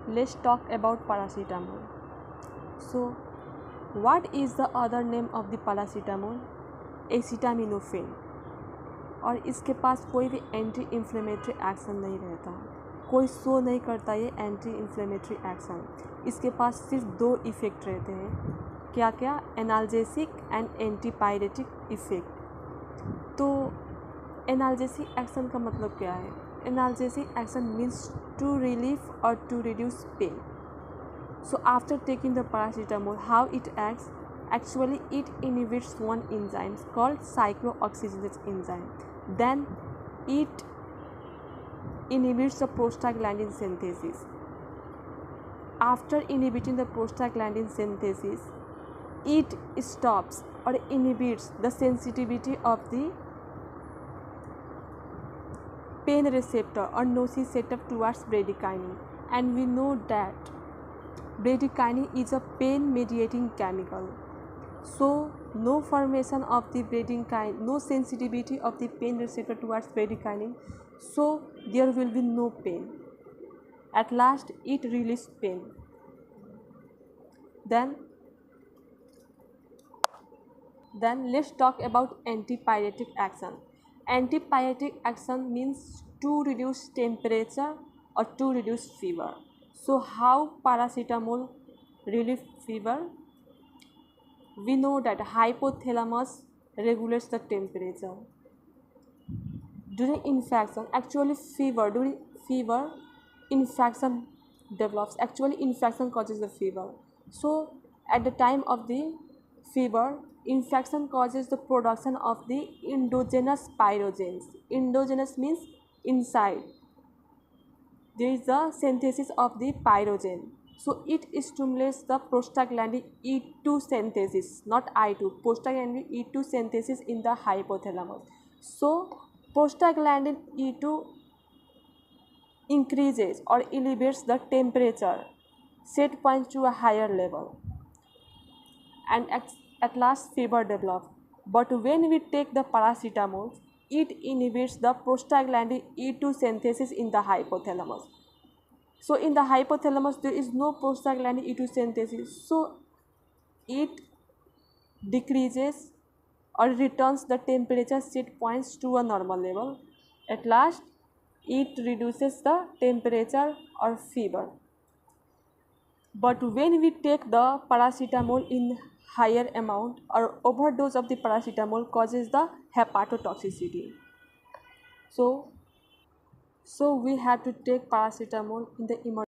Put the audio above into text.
let's talk about paracetamol. So what is the other name of the paracetamol? Acetaminophen. और इसके पास कोई भी anti inflammatory action नहीं रहता, कोई शो नहीं करता ये एंटी इन्फ्लेमेटरी एक्शन। इसके पास सिर्फ दो इफ़ेक्ट रहते हैं, क्या क्या? Analgesic and antipyretic effect. तो एनाल्जेसिक एक्शन का मतलब क्या है? Analgesic action means to relief or to reduce pain. So after taking the paracetamol, how it acts? Actually, it inhibits one enzyme called cyclooxygenase enzyme. Then it inhibits the prostaglandin synthesis. After inhibiting the prostaglandin synthesis, it stops or inhibits the sensitivity of the pain receptor or nociceptor towards bradykinin. And we know that bradykinin is a pain mediating chemical, so no formation of the bradykinin, no sensitivity of the pain receptor towards bradykinin, so there will be no pain. At last it releases pain. Then let's talk about antipyretic action. Antipyretic action means to reduce temperature or to reduce fever. So how paracetamol relieve fever? We know that hypothalamus regulates the temperature. During infection, actually during fever, infection develops. Actually infection causes the fever. So at the time of the fever, infection causes the production of the endogenous pyrogens. Endogenous means inside. There is the synthesis of the pyrogen. So it stimulates the prostaglandin E2 synthesis, not I2, prostaglandin E2 synthesis in the hypothalamus. So prostaglandin E2 increases or elevates the temperature set point to a higher level, and at last fever develops. But when we take the paracetamol, it inhibits the prostaglandin E2 synthesis in the hypothalamus. So in the hypothalamus there is no prostaglandin E2 synthesis, so it decreases or returns the temperature set points to a normal level. At last it reduces the temperature or fever. But when we take the paracetamol in higher amount, or overdose of the paracetamol causes the hepatotoxicity. So we have to take paracetamol in the emergency.